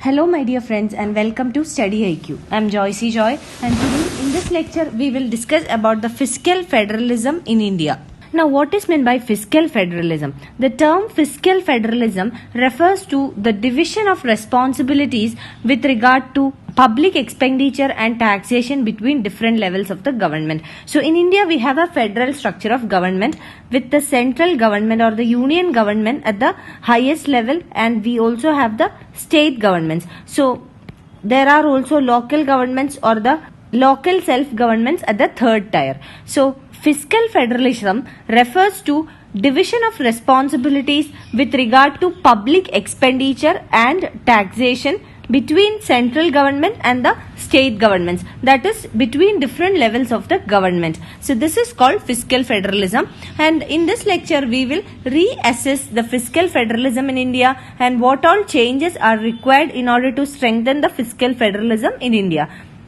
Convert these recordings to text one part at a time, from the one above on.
Hello my dear friends and welcome to StudyIQ. I am Joycey Joy and today in this lecture we will discuss about the fiscal federalism in India. Now what is meant by fiscal federalism? The term fiscal federalism refers to the division of responsibilities with regard to public expenditure and taxation between different levels of the government. So in India we have a federal structure of government with the central government or the union government at the highest level, and we also have the state governments. So there are also local governments or the local self-governments at the third tier. So fiscal federalism refers to division of responsibilities with regard to public expenditure and taxation between central government and the state governments, that is between different levels of the government. So this is called fiscal federalism, and in this lecture we will reassess the fiscal federalism in India and what all changes are required in order to strengthen the fiscal federalism in India.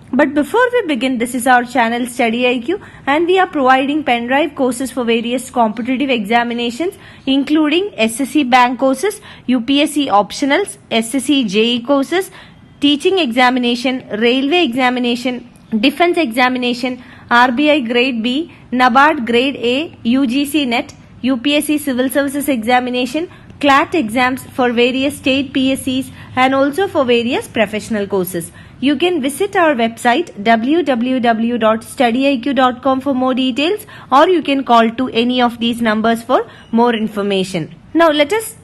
But before we begin, this is our channel StudyIQ and we are providing pen drive courses for various competitive examinations including SSC bank courses, UPSC optionals, SSC JE courses, teaching examination, railway examination, defense examination, RBI grade B, NABARD grade A, UGC NET, UPSC Civil Services Examination, CLAT exams for various state PSCs and also for various professional courses. You can visit our website www.studyiq.com for more details, or you can call to any of these numbers for more information. Now let us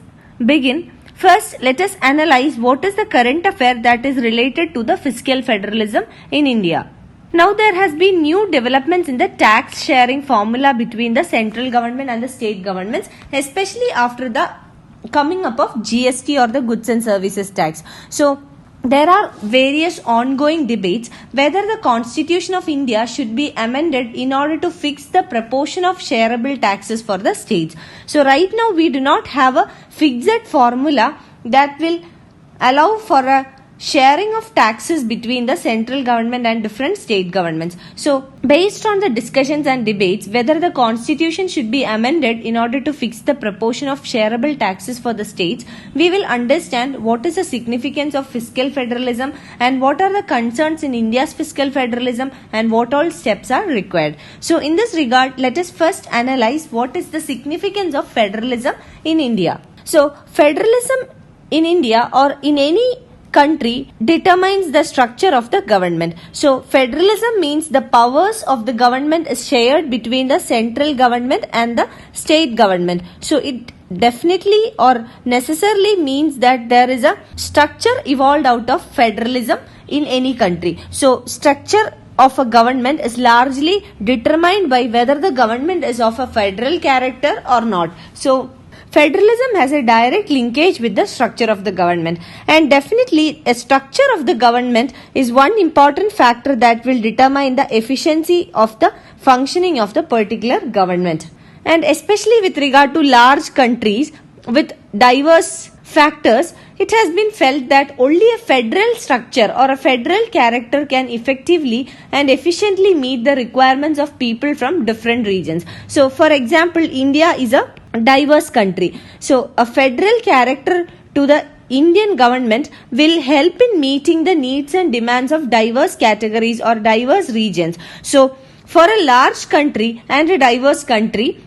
begin. First, let us analyze what is the current affair that is related to the fiscal federalism in India. Now there has been new developments in the tax sharing formula between the central government and the state governments, especially after the coming up of GST or the goods and services tax. So there are various ongoing debates whether the Constitution of India should be amended in order to fix the proportion of shareable taxes for the states. So right now we do not have a fixed formula that will allow for a sharing of taxes between the central government and different state governments. So based on the discussions and debates whether the constitution should be amended in order to fix the proportion of shareable taxes for the states, we will understand what is the significance of fiscal federalism and what are the concerns in India's fiscal federalism and what all steps are required. So in this regard, let us first analyze what is the significance of federalism in India. So federalism in India or in any country determines the structure of the government. So federalism means the powers of the government is shared between the central government and the state government. So it definitely or necessarily means that there is a structure evolved out of federalism in any country. So structure of a government is largely determined by whether the government is of a federal character or not. So federalism has a direct linkage with the structure of the government, and definitely a structure of the government is one important factor that will determine the efficiency of the functioning of the particular government. And especially with regard to large countries with diverse factors, it has been felt that only a federal structure or a federal character can effectively and efficiently meet the requirements of people from different regions. So for example, India is a diverse country. So a federal character to the Indian government will help in meeting the needs and demands of diverse categories or diverse regions. So for a large country and a diverse country,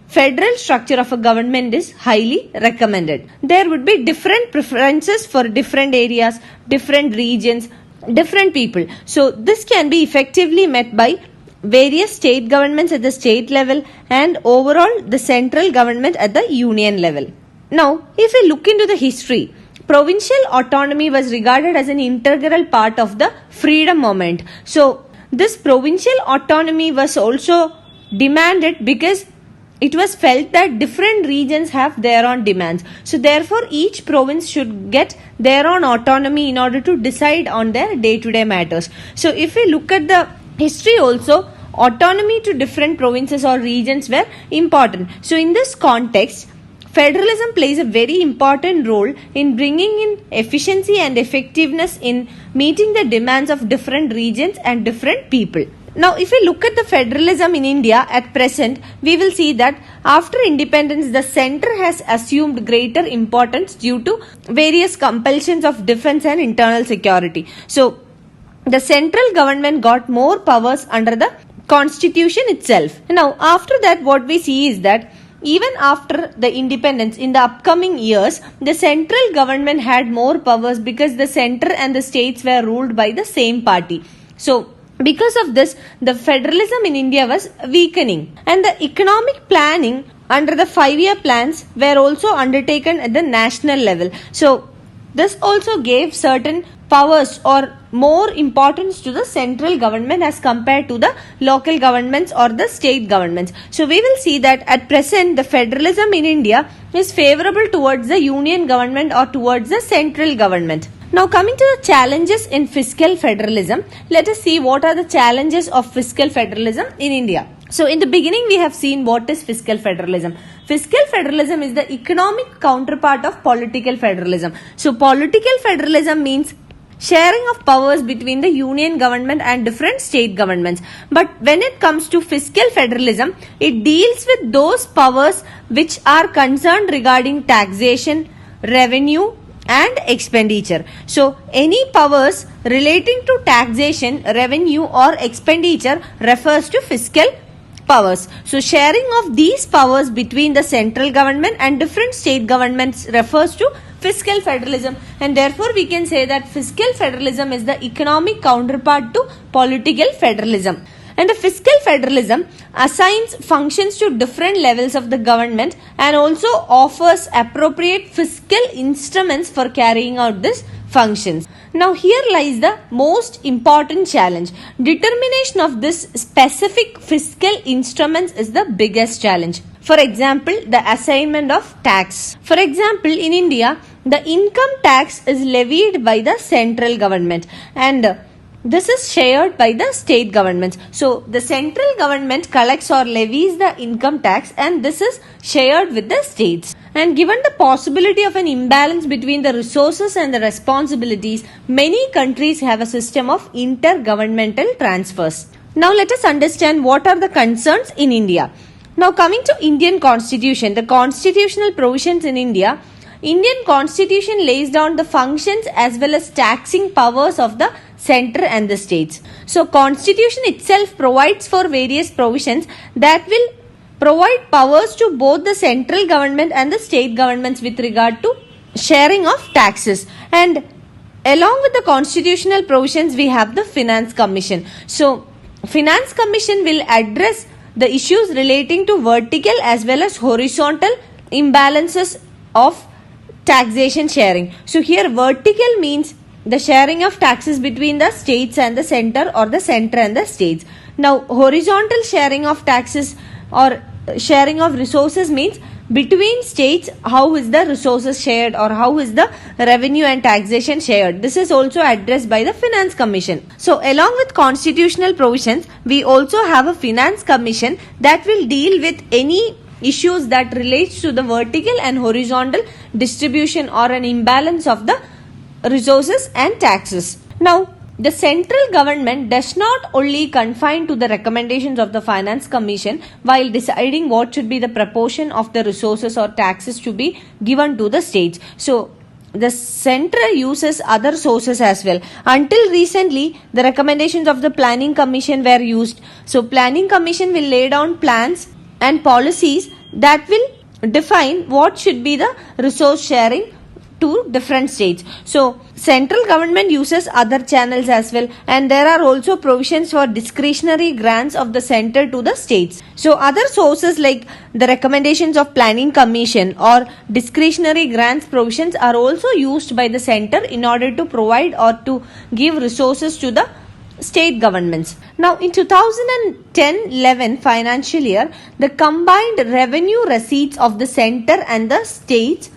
federal structure of a government is highly recommended. There would be different preferences for different areas, different regions, different people. So this can be effectively met by various state governments at the state level and overall the central government at the union level. Now, if we look into the history, provincial autonomy was regarded as an integral part of the freedom movement. So this provincial autonomy was also demanded because it was felt that different regions have their own demands. So therefore each province should get their own autonomy in order to decide on their day-to-day matters. So if we look at the history also, autonomy to different provinces or regions were important. So in this context, federalism plays a very important role in bringing in efficiency and effectiveness in meeting the demands of different regions and different people. Now, if we look at the federalism in India at present, we will see that after independence, the center has assumed greater importance due to various compulsions of defense and internal security. So, the central government got more powers under the constitution itself. Now, after that, what we see is that even after the independence, in the upcoming years, the central government had more powers because the center and the states were ruled by the same party. So, because of this, the federalism in India was weakening, and the economic planning under the 5-year plans were also undertaken at the national level. So, this also gave certain powers or more importance to the central government as compared to the local governments or the state governments. So, we will see that at present the federalism in India is favorable towards the union government or towards the central government. Now, coming to the challenges in fiscal federalism, let us see what are the challenges of fiscal federalism in India. So, in the beginning, we have seen what is fiscal federalism. Fiscal federalism is the economic counterpart of political federalism. So, political federalism means sharing of powers between the union government and different state governments. But when it comes to fiscal federalism, it deals with those powers which are concerned regarding taxation, revenue, and expenditure. So, any powers relating to taxation, revenue, or expenditure refers to fiscal powers. So, sharing of these powers between the central government and different state governments refers to fiscal federalism, and therefore we can say that fiscal federalism is the economic counterpart to political federalism. And the fiscal federalism assigns functions to different levels of the government and also offers appropriate fiscal instruments for carrying out these functions. Now, here lies the most important challenge. Determination of this specific fiscal instruments is the biggest challenge. For example, the assignment of tax. For example, in India, the income tax is levied by the central government, and this is shared by the state governments. So, the central government collects or levies the income tax, and this is shared with the states. And given the possibility of an imbalance between the resources and the responsibilities, many countries have a system of intergovernmental transfers. Now, let us understand what are the concerns in India. Now, coming to Indian Constitution, the constitutional provisions in India, Indian Constitution lays down the functions as well as taxing powers of the center and the states. So, Constitution itself provides for various provisions that will provide powers to both the central government and the state governments with regard to sharing of taxes. And along with the constitutional provisions, we have the Finance Commission. So, Finance Commission will address the issues relating to vertical as well as horizontal imbalances of taxation sharing. So, here vertical means the sharing of taxes between the states and the center, or the center and the states. Now, horizontal sharing of taxes or sharing of resources means between states, how is the resources shared or how is the revenue and taxation shared. This is also addressed by the Finance Commission. So, along with constitutional provisions, we also have a Finance Commission that will deal with any issues that relates to the vertical and horizontal distribution or an imbalance of the resources and taxes. Now, the central government does not only confine to the recommendations of the Finance Commission while deciding what should be the proportion of the resources or taxes to be given to the states. So, the center uses other sources as well. Until recently, the recommendations of the Planning Commission were used. So, Planning Commission will lay down plans and policies that will define what should be the resource sharing to different states. So, central government uses other channels as well, and there are also provisions for discretionary grants of the center to the states. So, other sources like the recommendations of Planning Commission or discretionary grants provisions are also used by the center in order to provide or to give resources to the state governments. Now, in 2010-11 financial year, the combined revenue receipts of the center and the states,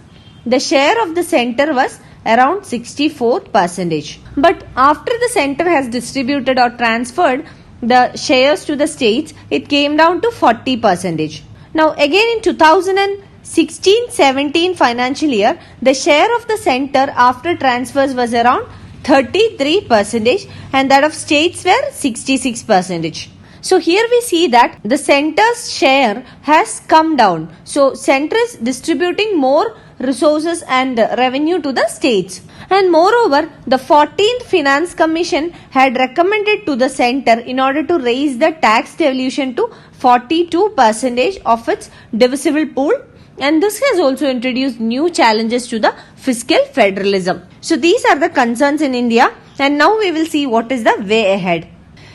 the share of the center was around 64%. But after the center has distributed or transferred the shares to the states, it came down to 40%. Now, again in 2016-17 financial year, the share of the center after transfers was around 33% and that of states were 66%. So here we see that the center's share has come down. So center is distributing more resources and revenue to the states. And moreover, the 14th Finance Commission had recommended to the center in order to raise the tax devolution to 42% of its divisible pool. And this has also introduced new challenges to the fiscal federalism. So these are the concerns in India, and now we will see what is the way ahead.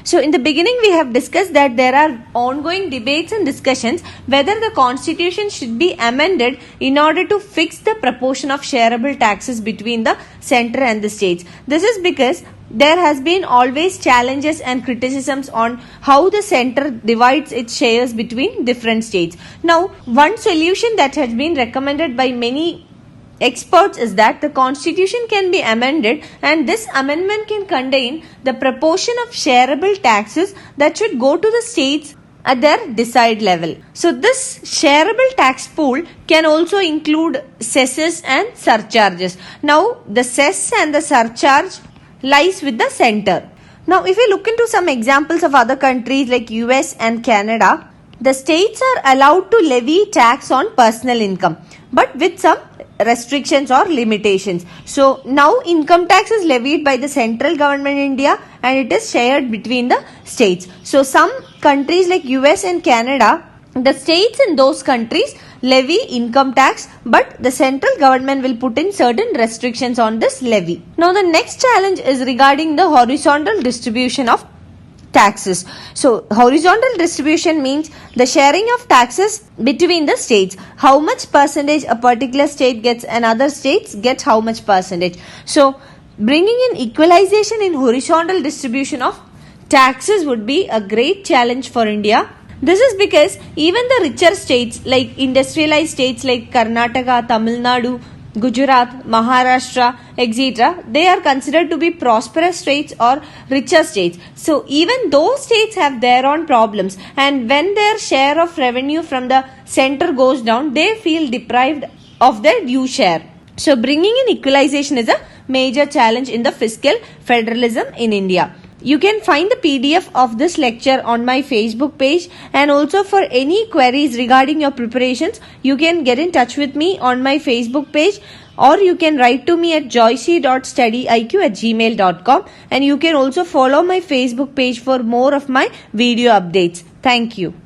So in the beginning we have discussed that there are ongoing debates and discussions whether the constitution should be amended in order to fix the proportion of shareable taxes between the center and the states. This is because there has been always challenges and criticisms on how the center divides its shares between different states. Now, one solution that has been recommended by many experts is that the constitution can be amended, and this amendment can contain the proportion of shareable taxes that should go to the states at their desired level. So this shareable tax pool can also include cesses and surcharges. Now the cess and the surcharge lies with the center. Now if we look into some examples of other countries like US and Canada, the states are allowed to levy tax on personal income, but with some restrictions or limitations. So now income tax is levied by the central government in India and it is shared between the states. So some countries like US and Canada, the states in those countries levy income tax, but the central government will put in certain restrictions on this levy. Now the next challenge is regarding the horizontal distribution of taxes. So horizontal distribution means the sharing of taxes between the states. How much percentage a particular state gets and other states get how much percentage. So bringing in equalization in horizontal distribution of taxes would be a great challenge for India. This is because even the richer states like industrialized states like Karnataka, Tamil Nadu, Gujarat, Maharashtra, etc., they are considered to be prosperous states or richer states. So even those states have their own problems, and when their share of revenue from the center goes down, they feel deprived of their due share. So bringing in equalization is a major challenge in the fiscal federalism in India. You can find the PDF of this lecture on my Facebook page, and also for any queries regarding your preparations, you can get in touch with me on my Facebook page, or you can write to me at joyce.studyiq@gmail.com, and you can also follow my Facebook page for more of my video updates. Thank you.